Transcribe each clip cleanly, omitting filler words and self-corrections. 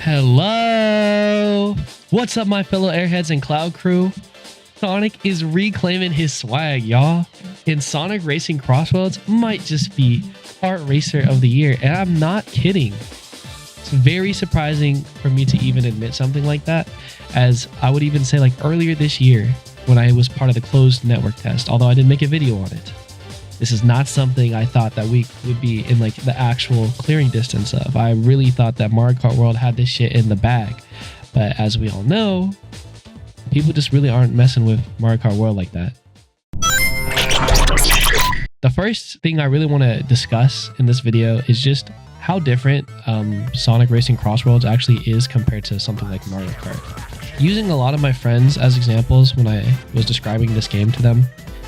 Hello! What's up, my fellow airheads and cloud crew? Sonic is reclaiming his swag, y'all. And Sonic Racing CrossWorlds might just be Kart Racer of the Year, and I'm not kidding. It's very surprising for me to even admit something like that, as I would even say like earlier this year when I was part of the closed network test, although I didn't make a video on it. This is not something I thought that we would be in like the actual clearing distance of. I really thought that Mario Kart World had this shit in the bag. But as we all know, people just really aren't messing with Mario Kart World like that. The first thing I really want to discuss in this video is just how different Sonic Racing CrossWorlds actually is compared to something like Mario Kart. Using a lot of my friends as examples when I was describing this game to them,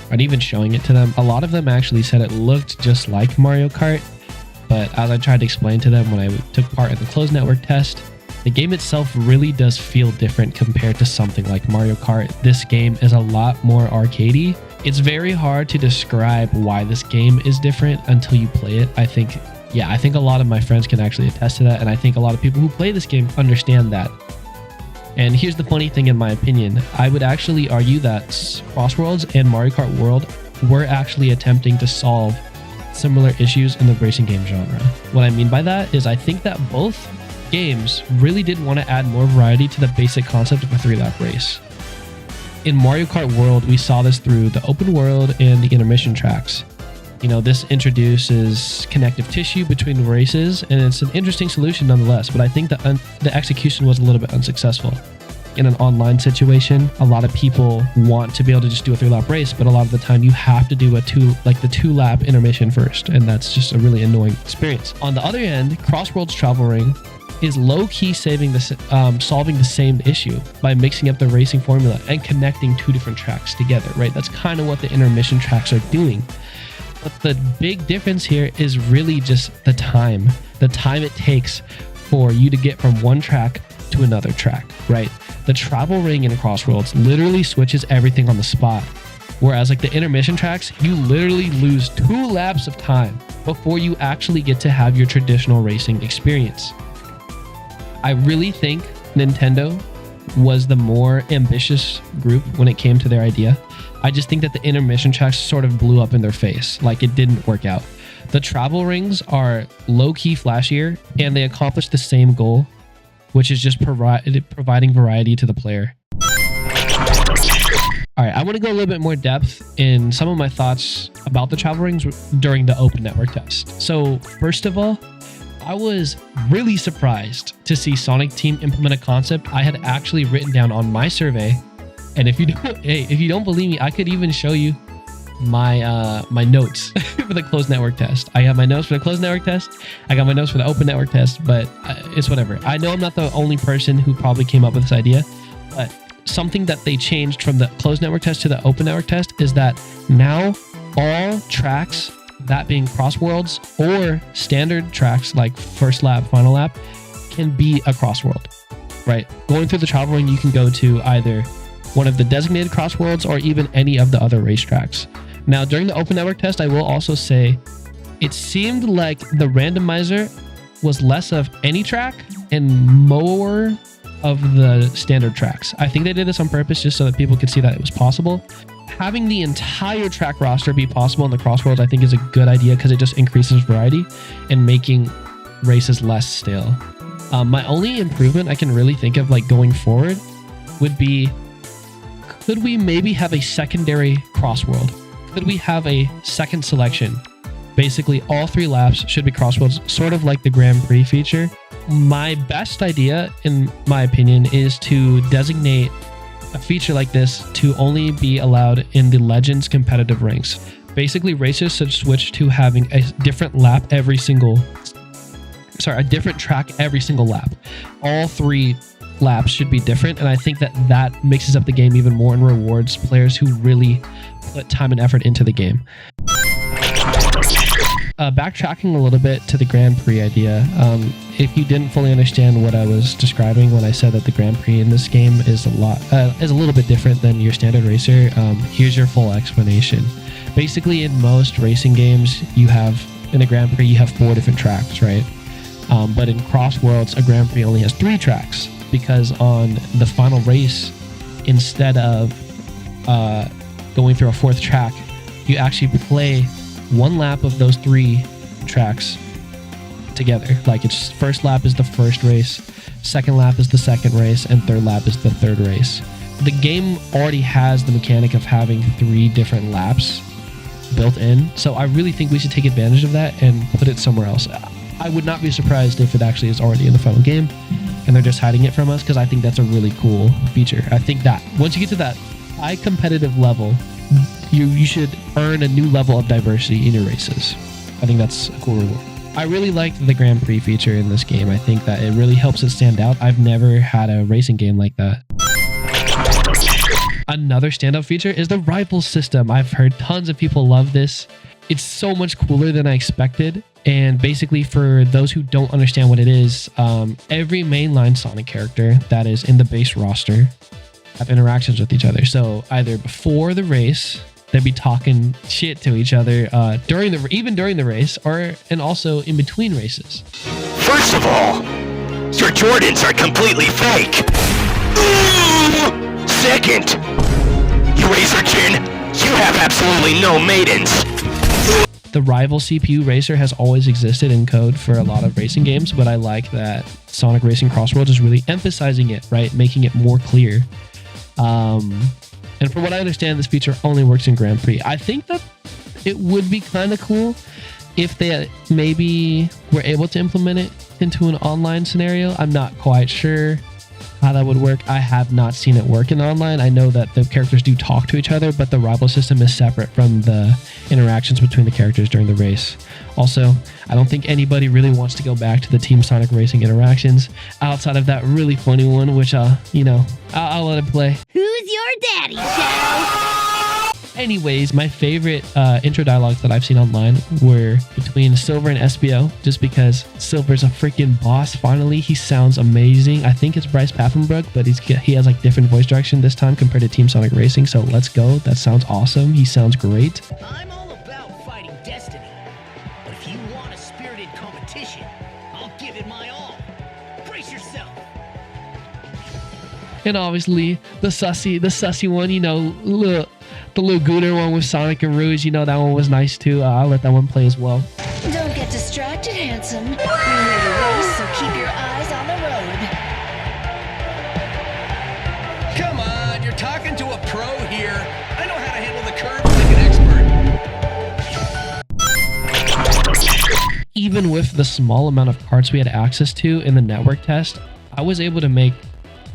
and even showing it to them, a lot of them actually said it looked just like Mario Kart. But as I tried to explain to them when I took part in the closed network test, the game itself really does feel different compared to something like Mario Kart. This game is a lot more arcadey. It's very hard to describe why this game is different until you play it. I think a lot of my friends can actually attest to that, and I think a lot of people who play this game understand that. And here's the funny thing, in my opinion, I would actually argue that CrossWorlds and Mario Kart World were actually attempting to solve similar issues in the racing game genre. What I mean by that is I think that both games really did want to add more variety to the basic concept of a 3-lap race. In Mario Kart World, we saw this through the open world and the intermission tracks. You know, this introduces connective tissue between the races, and it's an interesting solution nonetheless, but I think the execution was a little bit unsuccessful. In an online situation, a lot of people want to be able to just do a 3-lap race, but a lot of the time you have to do the 2-lap intermission first, and that's just a really annoying experience. On the other end, CrossWorlds Travel Ring is low-key solving the same issue by mixing up the racing formula and connecting two different tracks together, right? That's kind of what the intermission tracks are doing. But the big difference here is really just the time it takes for you to get from one track to another track, right? The travel ring in CrossWorlds literally switches everything on the spot. Whereas like the intermission tracks, you literally lose 2 laps of time before you actually get to have your traditional racing experience. I really think Nintendo was the more ambitious group when it came to their idea. I just think that the intermission tracks sort of blew up in their face, like it didn't work out. The travel rings are low-key flashier, and they accomplish the same goal, which is just providing variety to the player. Alright, I want to go a little bit more depth in some of my thoughts about the travel rings during the open network test. So first of all, I was really surprised to see Sonic Team implement a concept I had actually written down on my survey. And if you don't believe me, I could even show you my my notes for the closed network test. I have my notes for the closed network test. I got my notes for the open network test, but it's whatever. I know I'm not the only person who probably came up with this idea, but something that they changed from the closed network test to the open network test is that now all tracks, that being CrossWorlds or standard tracks like first lap, final lap, can be a CrossWorld, right? Going through the travel ring, you can go to either one of the designated CrossWorlds or even any of the other racetracks. Now, during the open network test, I will also say it seemed like the randomizer was less of any track and more of the standard tracks. I think they did this on purpose just so that people could see that it was possible. Having the entire track roster be possible in the CrossWorlds, I think, is a good idea because it just increases variety and making races less stale. My only improvement I can really think of like going forward would be, could we maybe have a secondary CrossWorld? Could we have a second selection? Basically, all 3 laps should be CrossWorlds, sort of like the Grand Prix feature. My best idea, in my opinion, is to designate a feature like this to only be allowed in the Legends competitive ranks. Basically, racers should switch to having a different track every single lap. All 3 laps should be different, and I think that mixes up the game even more and rewards players who really put time and effort into the game. Backtracking a little bit to the Grand Prix idea, if you didn't fully understand what I was describing when I said that the Grand Prix in this game is a little bit different than your standard racer, here's your full explanation. Basically, in most racing games, in a Grand Prix, you have 4 different tracks, right? But in CrossWorlds, a Grand Prix only has 3 tracks, because on the final race, instead of going through a 4th track, you actually play 1 lap of those 3 tracks together. Like, it's first lap is the first race, second lap is the second race, and third lap is the third race. The game already has the mechanic of having 3 different laps built in, so I really think we should take advantage of that and put it somewhere else. I would not be surprised if it actually is already in the final game and they're just hiding it from us, because I think that's a really cool feature. I think that once you get to that high competitive level, you should earn a new level of diversity in your races. I think that's a cool reward. I really liked the Grand Prix feature in this game. I think that it really helps it stand out. I've never had a racing game like that. Another standout feature is the rival system. I've heard tons of people love this. It's so much cooler than I expected. And basically, for those who don't understand what it is, every mainline Sonic character that is in the base roster have interactions with each other. So either before the race, they'd be talking shit to each other during the race, and also in between races. First of all, your Jordans are completely fake. Second, you Razor Chin, you have absolutely no maidens. The rival CPU racer has always existed in code for a lot of racing games, but I like that Sonic Racing CrossWorlds is really emphasizing it, right? Making it more clear. And from what I understand, this feature only works in Grand Prix. I think that it would be kind of cool if they maybe were able to implement it into an online scenario. I'm not quite sure how that would work. I have not seen it work in online. I know that the characters do talk to each other, but the rival system is separate from the interactions between the characters during the race. Also, I don't think anybody really wants to go back to the Team Sonic Racing interactions outside of that really funny one, which I'll let it play. Who's your daddy, Shadow? Anyways, my favorite intro dialogues that I've seen online were between Silver and SBO, just because Silver's a freaking boss. Finally, he sounds amazing. I think it's Bryce Papenbrook, but he has like different voice direction this time compared to Team Sonic Racing. So let's go. That sounds awesome. He sounds great. I'm all about fighting destiny, but if you want a spirited competition, I'll give it my all. Brace yourself. And obviously the sussy one, the little Gooner one with Sonic and Rouge, that one was nice too. I'll let that one play as well. Don't get distracted, handsome. You're here to race, so keep your eyes on the road. Come on, you're talking to a pro here. I know how to handle the curve like an expert. Even with the small amount of parts we had access to in the network test, I was able to make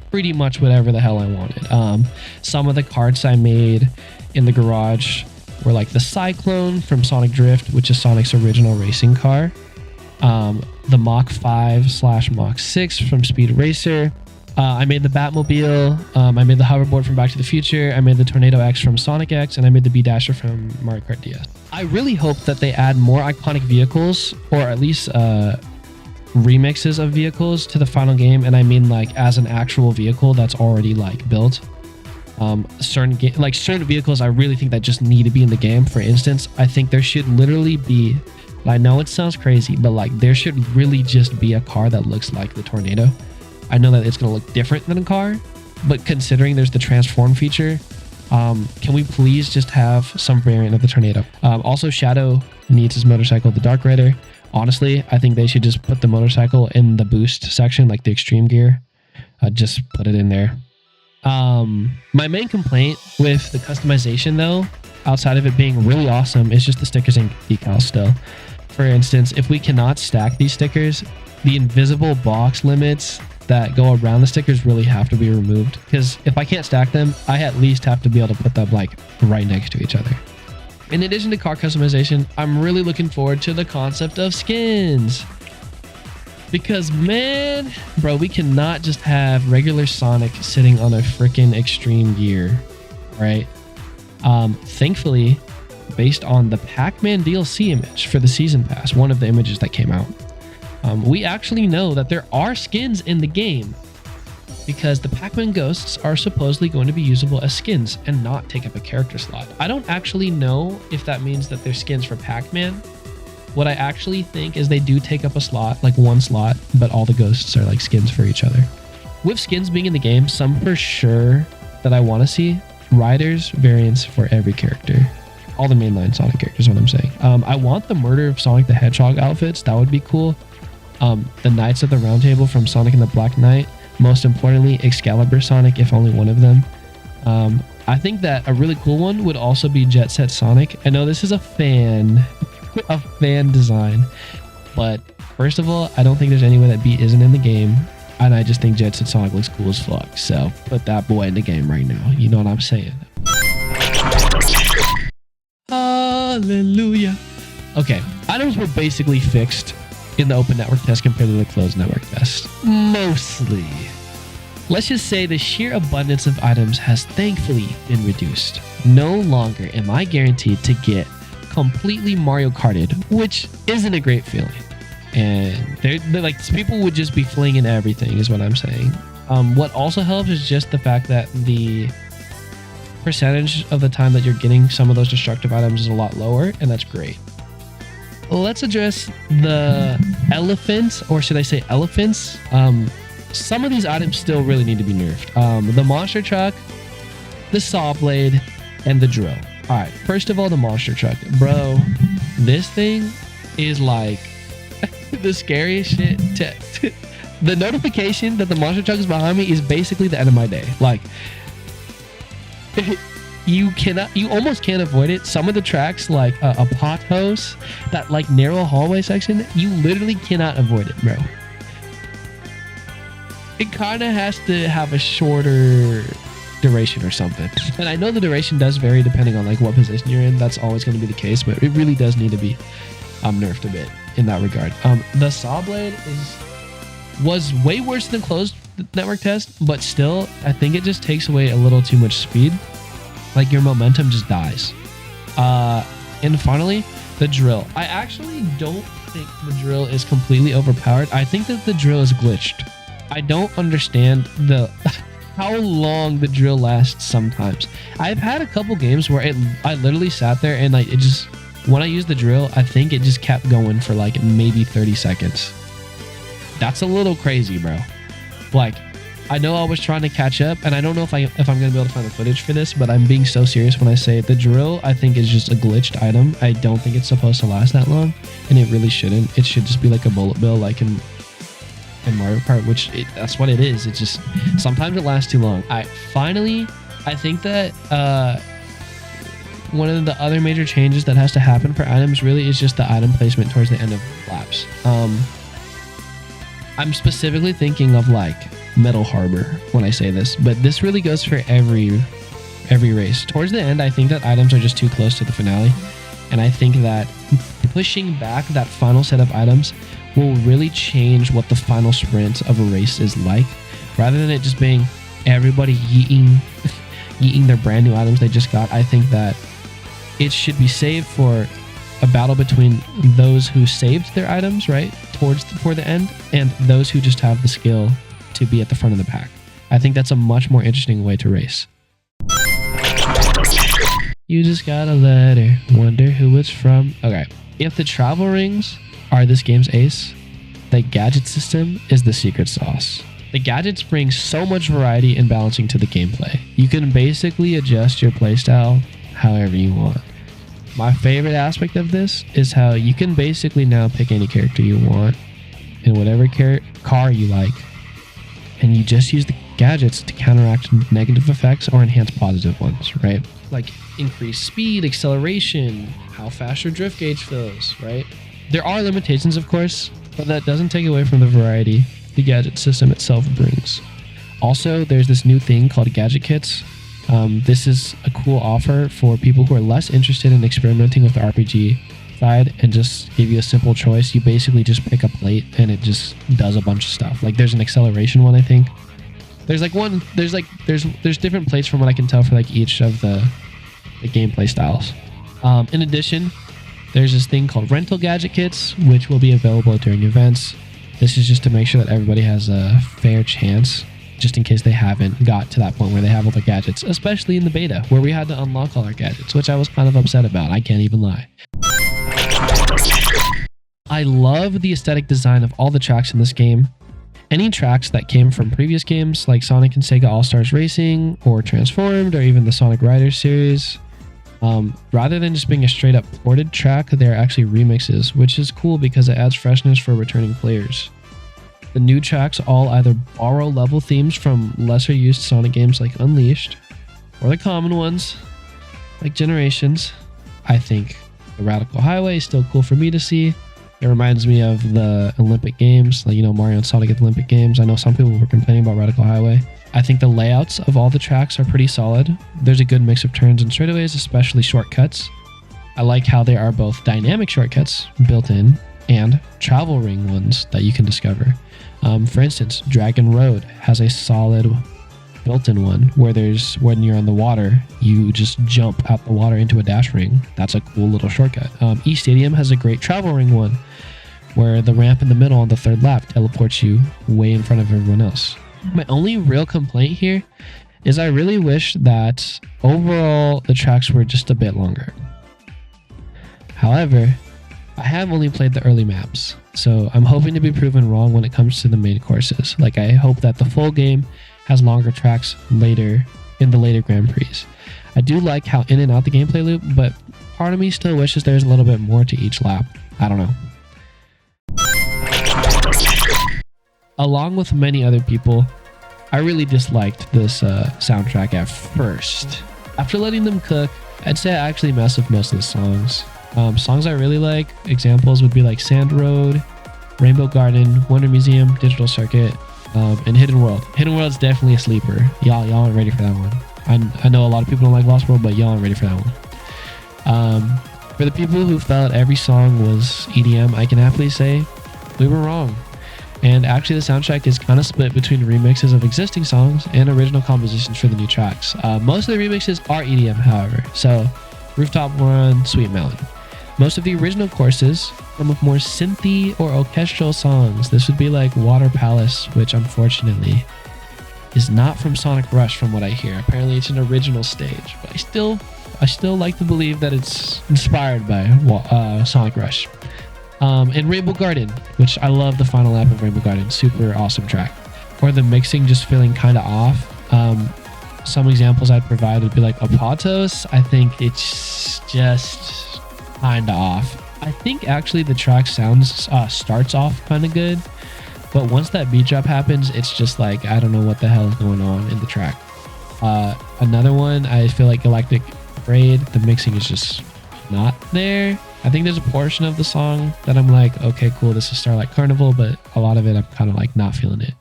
pretty much whatever the hell I wanted. Some of the karts I made in the garage were like the Cyclone from Sonic Drift, which is Sonic's original racing car. The Mach 5/Mach 6 from Speed Racer. I made the Batmobile. I made the hoverboard from Back to the Future. I made the Tornado X from Sonic X, and I made the B-Dasher from Mario Kart DS. I really hope that they add more iconic vehicles, or at least remixes of vehicles to the final game, and I mean like as an actual vehicle that's already like built. Certain vehicles I really think that just need to be in the game. For instance, I think there should literally be, I know it sounds crazy, but like there should really just be a car that looks like the Tornado. I know that it's going to look different than a car, but considering there's the transform feature, can we please just have some variant of the Tornado? Also, Shadow needs his motorcycle, the Dark Rider. Honestly, I think they should just put the motorcycle in the boost section, like the extreme gear. Just put it in there. My main complaint with the customization, though, outside of it being really awesome, is just the stickers and decals still. For instance, if we cannot stack these stickers, the invisible box limits that go around the stickers really have to be removed. Because if I can't stack them, I at least have to be able to put them like right next to each other. In addition to car customization, I'm really looking forward to the concept of skins. Because man, bro, we cannot just have regular Sonic sitting on a freaking extreme gear, right? Thankfully, based on the Pac-Man DLC image for the Season Pass, one of the images that came out, we actually know that there are skins in the game, because the Pac-Man ghosts are supposedly going to be usable as skins and not take up a character slot. I don't actually know if that means that they're skins for Pac-Man What I actually think is they do take up a slot, like one slot, but all the ghosts are like skins for each other. With skins being in the game, some for sure that I want to see. Riders variants for every character. All the mainline Sonic characters, what I'm saying. I want the Murder of Sonic the Hedgehog outfits. That would be cool. The Knights of the Round Table from Sonic and the Black Knight. Most importantly, Excalibur Sonic, if only one of them. I think that a really cool one would also be Jet Set Sonic. I know this is a fan design, but first of all, I don't think there's any way that beat isn't in the game, and I just think Jet Set Sonic looks cool as fuck. So put that boy in the game right now. You know what I'm saying? Hallelujah. Okay, items were basically fixed in the open network test compared to the closed network test. Mostly. Let's just say the sheer abundance of items has thankfully been reduced. No longer am I guaranteed to get completely Mario Karted, which isn't a great feeling. And they're like, people would just be flinging everything is what I'm saying. What also helps is just the fact that the percentage of the time that you're getting some of those destructive items is a lot lower, and that's great. Let's address the elephants, or should I say elephants? Some of these items still really need to be nerfed. The monster truck, the saw blade, and the drill. All right, first of all, the monster truck. Bro, this thing is like the scariest shit. The notification that the monster truck is behind me is basically the end of my day. Like, you almost can't avoid it. Some of the tracks, like a pot hose, that like narrow hallway section, you literally cannot avoid it, bro. It kind of has to have a shorter duration or something. And I know the duration does vary depending on like what position you're in. That's always going to be the case, but it really does need to be nerfed a bit in that regard. The saw blade was way worse than closed network test, but still, I think it just takes away a little too much speed. Like your momentum just dies. And finally, the drill. I actually don't think the drill is completely overpowered. I think that the drill is glitched. I don't understand how long the drill lasts sometimes. I've had a couple games where I literally sat there and like it just, when I used the drill, I think it just kept going for like maybe 30 seconds. That's a little crazy, bro. Like, I know I was trying to catch up, and I don't know if I'm gonna be able to find the footage for this, but I'm being so serious when I say the drill, I think, is just a glitched item. I don't think it's supposed to last that long, and it really shouldn't. It should just be like a bullet bill, like in Mario Kart, which that's what it is. It just, sometimes it lasts too long. Finally, I think that one of the other major changes that has to happen for items really is just the item placement towards the end of laps. I'm specifically thinking of like Metal Harbor when I say this, but this really goes for every race. Towards the end, I think that items are just too close to the finale, and I think that pushing back that final set of items will really change what the final sprint of a race is like, rather than it just being everybody yeeting their brand new items they just got. I think that it should be saved for a battle between those who saved their items right for the end, and those who just have the skill to be at the front of the pack. I think that's a much more interesting way to race. You just got a letter, wonder who it's from. Okay, if the travel rings are this game's ace, the gadget system is the secret sauce. The gadgets bring so much variety and balancing to the gameplay. You can basically adjust your playstyle however you want. My favorite aspect of this is how you can basically now pick any character you want in whatever car you like, and you just use the gadgets to counteract negative effects or enhance positive ones, right? Like increased speed, acceleration, how fast your drift gauge fills, right? There are limitations, of course, but that doesn't take away from the variety the gadget system itself brings. Also, there's this new thing called gadget kits. This is a cool offer for people who are less interested in experimenting with the RPG side and just give you a simple choice. You basically just pick a plate and it just does a bunch of stuff. Like there's an acceleration one, I think. There's different plates from what I can tell for like each of the gameplay styles. In addition, there's this thing called rental gadget kits, which will be available during events. This is just to make sure that everybody has a fair chance, just in case they haven't got to that point where they have all the gadgets, especially in the beta, where we had to unlock all our gadgets, which I was kind of upset about. I can't even lie. I love the aesthetic design of all the tracks in this game. Any tracks that came from previous games like Sonic and Sega All-Stars Racing or Transformed or even the Sonic Riders series, rather than just being a straight up ported track, they're actually remixes, which is cool because it adds freshness for returning players. The new tracks all either borrow level themes from lesser used Sonic games like Unleashed, or the common ones like Generations. I think the Radical Highway is still cool for me to see. It reminds me of the Olympic Games, like, you know, Mario and Sonic at the Olympic Games. I know some people were complaining about Radical Highway. I think the layouts of all the tracks are pretty solid. There's a good mix of turns and straightaways, especially shortcuts. I like how there are both dynamic shortcuts built in and travel ring ones that you can discover. For instance, Dragon Road has a solid built-in one where when you're on the water, you just jump out the water into a dash ring. That's a cool little shortcut. East Stadium has a great travel ring one where the ramp in the middle on the third lap teleports you way in front of everyone else. My only real complaint here is I really wish that overall the tracks were just a bit longer. However, I have only played the early maps, so I'm hoping to be proven wrong when it comes to the main courses. Like, I hope that the full game has longer tracks later in the later Grand Prix. I do like how in and out the gameplay loop, but part of me still wishes there's a little bit more to each lap. I don't know. Along with many other people, I really disliked this soundtrack at first. After letting them cook, I'd say I actually messed with most of the songs. Songs I really like, examples would be like Sand Road, Rainbow Garden, Wonder Museum, Digital Circuit, and Hidden World. Hidden World's definitely a sleeper. Y'all aren't ready for that one. I know a lot of people don't like Lost World, but y'all aren't ready for that one. For the people who felt every song was EDM, I can happily say we were wrong. And actually the soundtrack is kind of split between remixes of existing songs and original compositions for the new tracks. Most of the remixes are EDM, however. So Rooftop Run, Sweet Melon. Most of the original courses come with more synthy or orchestral songs. This would be like Water Palace, which unfortunately is not from Sonic Rush from what I hear. Apparently it's an original stage, but I still like to believe that it's inspired by Sonic Rush. And Rainbow Garden, which I love the final lap of Rainbow Garden. Super awesome track. Or the mixing just feeling kind of off. Some examples I'd provide would be like Apatos. I think it's just kind of off. I think actually the track starts off kind of good, but once that beat drop happens, it's just like, I don't know what the hell is going on in the track. Another one, I feel like Galactic Parade, the mixing is just not there. I think there's a portion of the song that I'm like, okay, cool, this is Starlight Carnival, but a lot of it I'm kind of like not feeling it.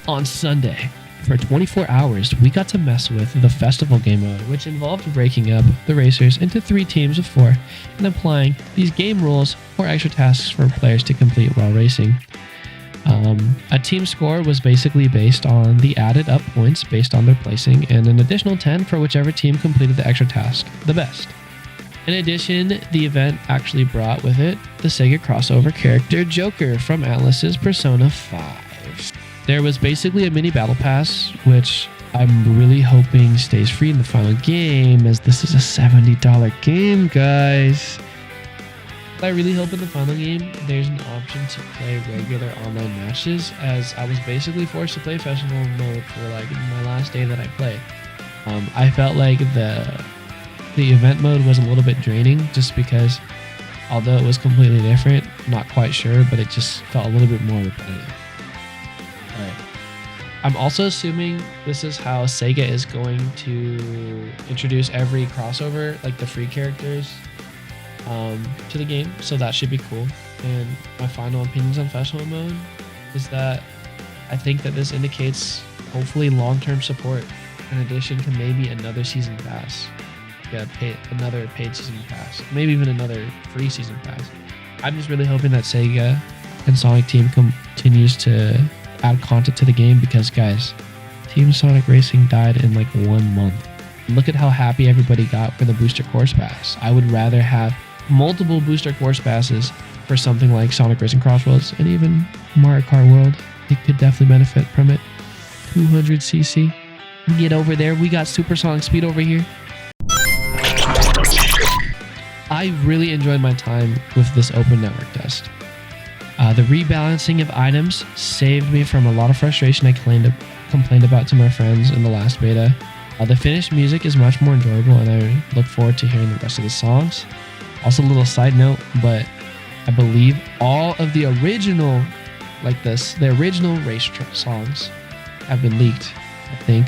On Sunday, for 24 hours, we got to mess with the festival game mode, which involved breaking up the racers into 3 teams of 4 and applying these game rules or extra tasks for players to complete while racing. A team score was basically based on the added up points based on their placing, and an additional 10 for whichever team completed the extra task the best. In addition, the event actually brought with it the Sega crossover character Joker from Atlus's Persona 5. There was basically a mini battle pass, which I'm really hoping stays free in the final game, as this is a $70 game, guys. I really hope in the final game there's an option to play regular online matches, as I was basically forced to play festival mode for like my last day that I played. I felt like the event mode was a little bit draining, just because although it was completely different, not quite sure, but it just felt a little bit more repetitive. Alright. I'm also assuming this is how Sega is going to introduce every crossover, like the free characters, to the game, so that should be cool. And my final opinions on festival mode is that I think that this indicates hopefully long-term support in addition to maybe another season pass. Yeah, another paid season pass, maybe even another free season pass. I'm just really hoping that Sega and Sonic Team continues to add content to the game, because guys, Team Sonic Racing died in like 1 month. Look at how happy everybody got for the booster course pass. I would rather have multiple booster course passes for something like Sonic Racing CrossWorlds and even Mario Kart World. It could definitely benefit from it. 200cc. Get over there. We got supersonic speed over here. I really enjoyed my time with this open network test. The rebalancing of items saved me from a lot of frustration I complained about to my friends in the last beta. The finished music is much more enjoyable, and I look forward to hearing the rest of the songs. Also, a little side note, but I believe all of the original, like this, the original race songs have been leaked. I think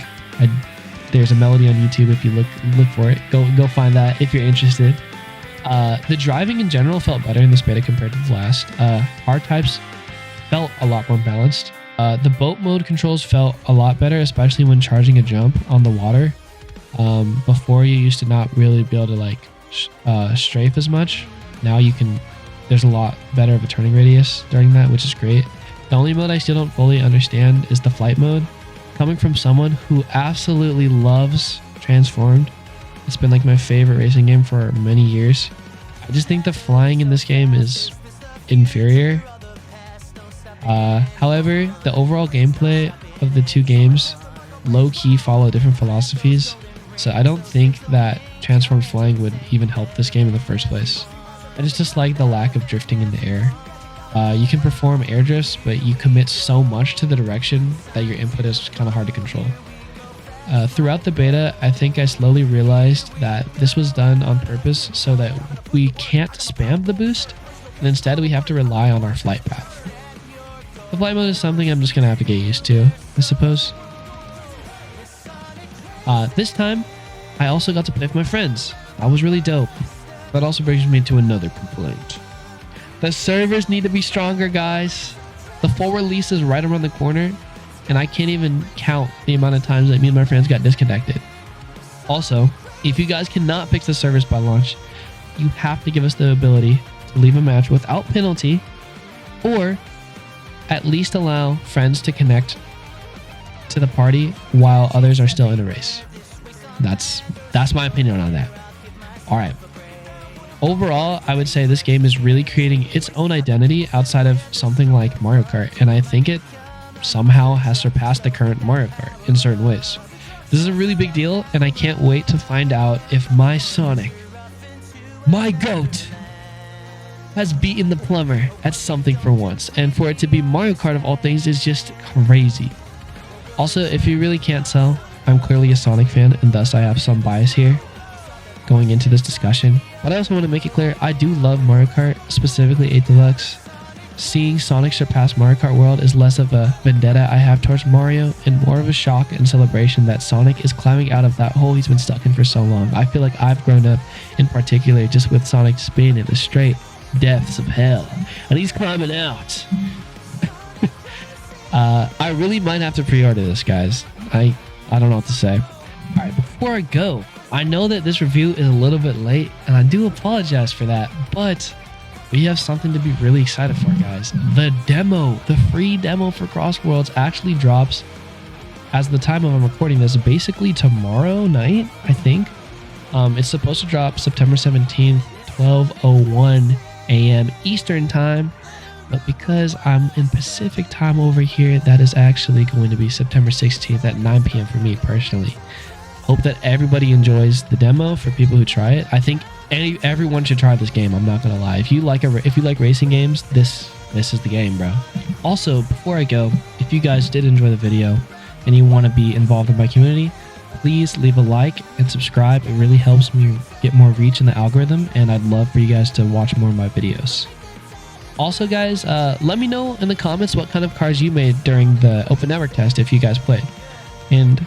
there's a melody on YouTube if you look for it. Go find that if you're interested. The driving in general felt better in this beta compared to the last. Hard types felt a lot more balanced. The boat mode controls felt a lot better, especially when charging a jump on the water. Before, you used to not really be able to like strafe as much. Now you can. There's a lot better of a turning radius during that, which is great. The only mode I still don't fully understand is the flight mode. Coming from someone who absolutely loves Transformed, it's been like my favorite racing game for many years. I just think the flying in this game is inferior. However, the overall gameplay of the two games low-key follow different philosophies, so I don't think that Transformed flying would even help this game in the first place. I just dislike the lack of drifting in the air. You can perform air drifts, but you commit so much to the direction that your input is kind of hard to control. Throughout the beta, I think I slowly realized that this was done on purpose so that we can't spam the boost, and instead we have to rely on our flight path. The flight mode is something I'm just going to have to get used to, I suppose. This time, I also got to play with my friends. That was really dope. That also brings me to another complaint. The servers need to be stronger, guys. The full release is right around the corner, and I can't even count the amount of times that me and my friends got disconnected. Also, if you guys cannot fix the servers by launch, you have to give us the ability to leave a match without penalty, or at least allow friends to connect to the party while others are still in a race. That's my opinion on that. All right. Overall, I would say this game is really creating its own identity outside of something like Mario Kart, and I think it somehow has surpassed the current Mario Kart in certain ways. This is a really big deal, and I can't wait to find out if my Sonic, my GOAT, has beaten the plumber at something for once, and for it to be Mario Kart of all things is just crazy. Also, if you really can't tell, I'm clearly a Sonic fan, and thus I have some bias here going into this discussion. But I also want to make it clear, I do love Mario Kart, specifically 8 Deluxe. Seeing Sonic surpass Mario Kart World is less of a vendetta I have towards Mario and more of a shock and celebration that Sonic is climbing out of that hole he's been stuck in for so long. I feel like I've grown up, in particular, just with Sonic spinning in the straight depths of hell, and he's climbing out. I really might have to pre-order this, guys. I don't know what to say. All right, before I go, I know that this review is a little bit late, and I do apologize for that, but we have something to be really excited for, guys. The demo, the free demo for CrossWorlds actually drops, as the time of I'm recording this, basically tomorrow night, I think. It's supposed to drop September 17th, 12:01 a.m. Eastern time, but because I'm in Pacific time over here, that is actually going to be September 16th at 9 p.m. for me personally. Hope that everybody enjoys the demo. For people who try it, I think everyone should try this game. I'm not gonna lie. If you like racing games, this is the game, bro. Also, before I go, if you guys did enjoy the video and you want to be involved in my community, please leave a like and subscribe. It really helps me get more reach in the algorithm, and I'd love for you guys to watch more of my videos. Also, guys, let me know in the comments what kind of cars you made during the open network test if you guys played, and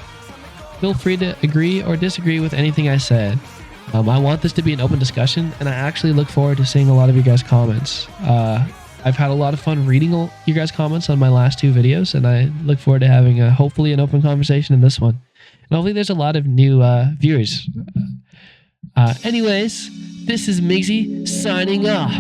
feel free to agree or disagree with anything I said. I want this to be an open discussion, and I actually look forward to seeing a lot of you guys' comments. I've had a lot of fun reading you guys' comments on my last 2 videos, and I look forward to having hopefully an open conversation in this one. And hopefully there's a lot of new viewers. Anyways, this is McZe signing off.